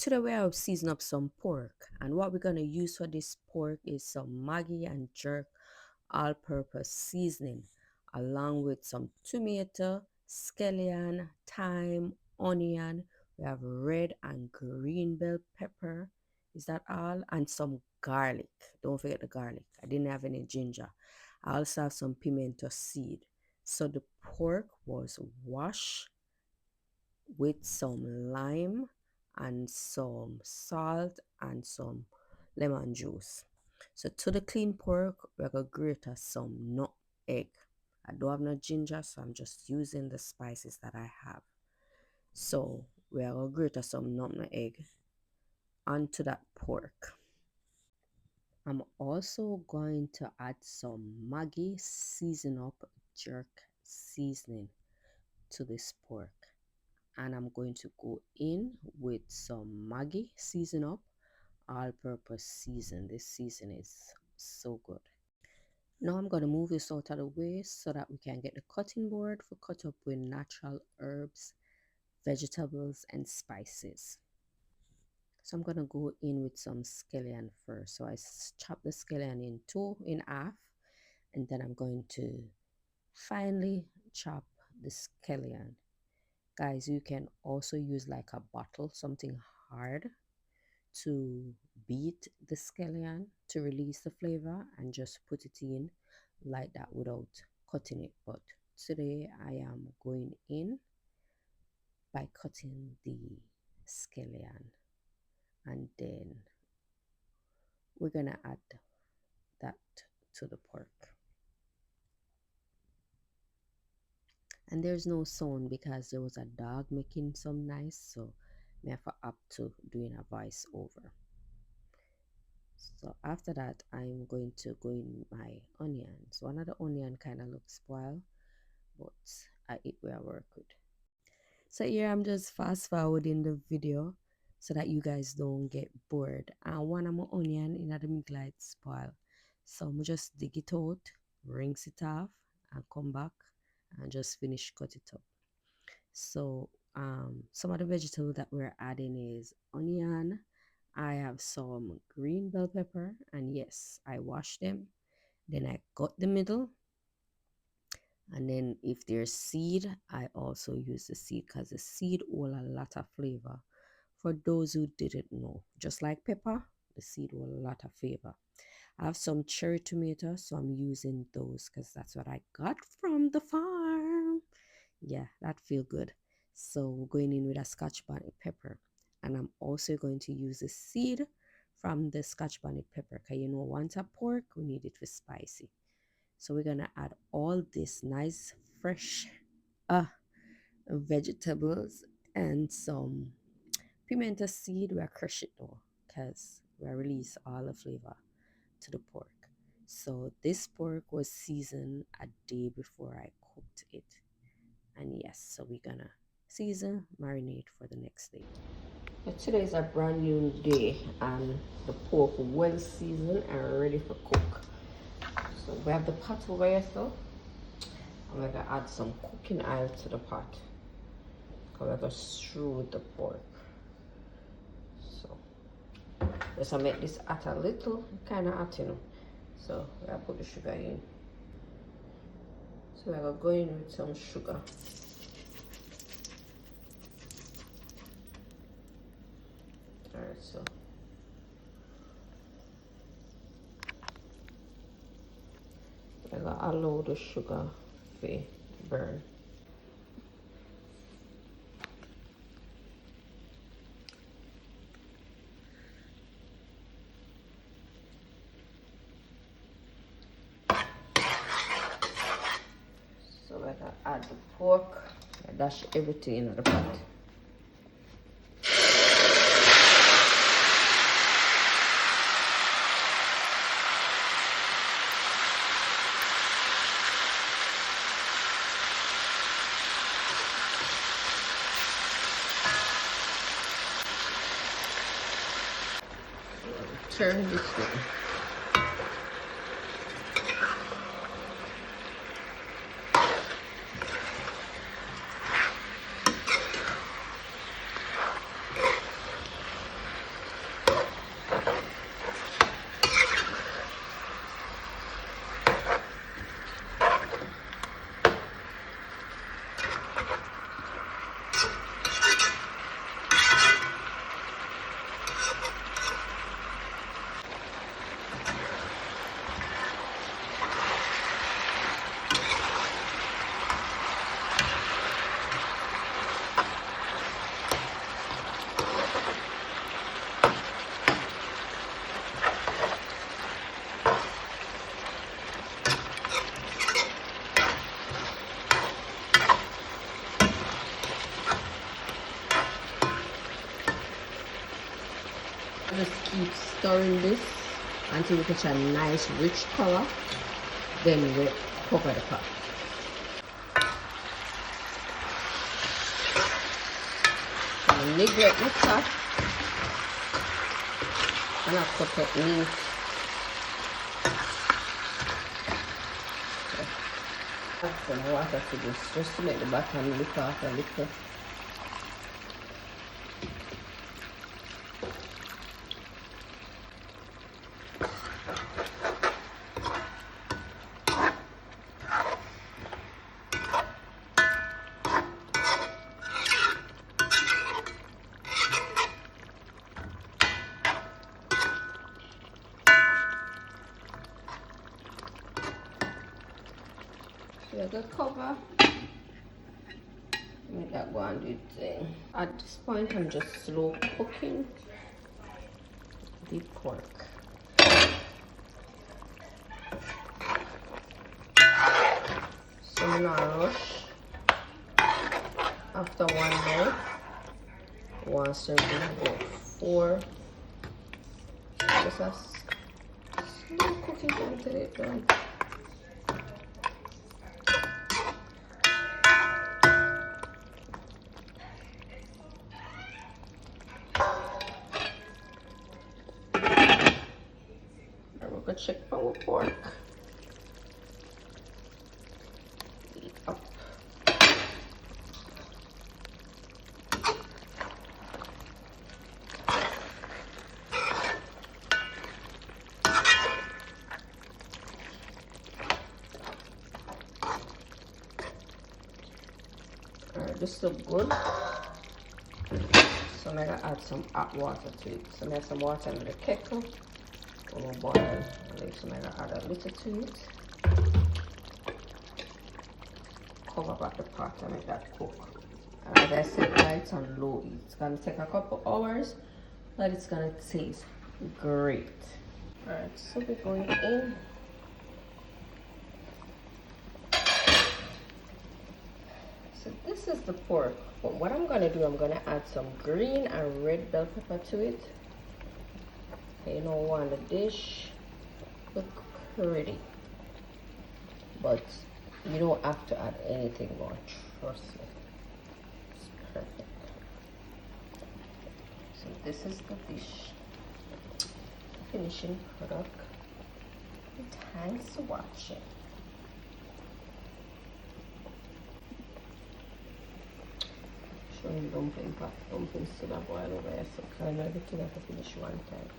today we have seasoned up some pork, and what we're going to use for this pork is some Maggi and jerk all-purpose seasoning, along with some tomato, scallion, thyme, onion. We have red and green bell pepper. Is that all? And some garlic. Don't forget the garlic. I didn't have any ginger. I also have some pimento seed. So the pork was washed with some lime and some salt and some lemon juice. So to the clean pork, we're going to grate some nutmeg. I don't have no ginger, so I'm just using the spices that I have. So we are going to grate some nutmeg onto that pork. I'm also going to add some Maggi Season-Up jerk seasoning to this pork. And I'm going to go in with some Maggi Season-Up all-purpose season. This season is so good. Now I'm going to move this out of the way so that we can get the cutting board for cut up with natural herbs, vegetables, and spices. So I'm going to go in with some scallion first. So I chop the scallion in half, and then I'm going to finely chop the scallion. Guys, you can also use like a bottle, something hard, to beat the scallion to release the flavor and just put it in like that without cutting it. But today I am going in by cutting the scallion, and then we're gonna add that to the pork. And there's no sound because there was a dog making some noise, so I have up to doing a voice over. So after that, I'm going to go in my onions. One of the onion kind of looks spoiled, but I eat where I work with. So here I'm just fast forwarding the video so that you guys don't get bored. And one of my onion in the middle light spoil, so I'm just dig it out, rinse it off, and come back and just finish cut it up. So some of the vegetables that we're adding is onion. I have some green bell pepper, and yes, I wash them. Then I cut the middle, and then if there's seed, I also use the seed because the seed hold a lot of flavor. For those who didn't know, just like pepper, the seed hold a lot of flavor. I have some cherry tomatoes, so I'm using those because that's what I got from the farm. Yeah, that feel good. So we're going in with a Scotch bonnet pepper, and I'm also going to use the seed from the Scotch bonnet pepper because you know, once a pork, we need it for spicy. So we're gonna add all this nice fresh vegetables and some pimento seed. We're crush it though because we release all the flavor to the pork. So this pork was seasoned a day before I cooked it. And yes, so we're gonna season, marinate for the next day. But today is a brand new day and the pork well seasoned and ready for cook. So we have the pot over here, so I'm gonna add some cooking oil to the pot. I'm gonna strew the pork. So let's make this hot a little, kind of hot, you know. So I put the sugar in. So I'm gonna go in with some sugar. Alright, so I'm gonna allow the sugar to burn. So I'm gonna add the pork, I dash everything in the pot. Turn this way. stirring this until we get a nice rich color. Then we cover the pot. And neglect the top. And I cut it neat. Add some water to this just to make the bottom lick off a little. So the cover, make that go and do its thing. At this point, I'm just slow cooking the pork. So I'm not rush. After 1 night, one serving about 4. Just a slow cooking until it's done. Check our pork. Up. Alright, this looks good. So I'm gonna add some hot water to it. So I'm gonna add some water in the kettle. Will boil. So I'm gonna add a little to it. Cover back the pot and make that cook. And as I said, light and low heat. It's gonna take a couple hours, but it's gonna taste great. Alright, so we're going in. So this is the pork. But what I'm gonna do, I'm gonna add some green and red bell pepper to it. You don't want the dish look pretty, but you don't have to add anything more, trust me. It's perfect. So this is the dish finishing product. Thanks for watching. Showing dumpling pot, dumplings still a boil over here, so kind of everything I have to finish one time.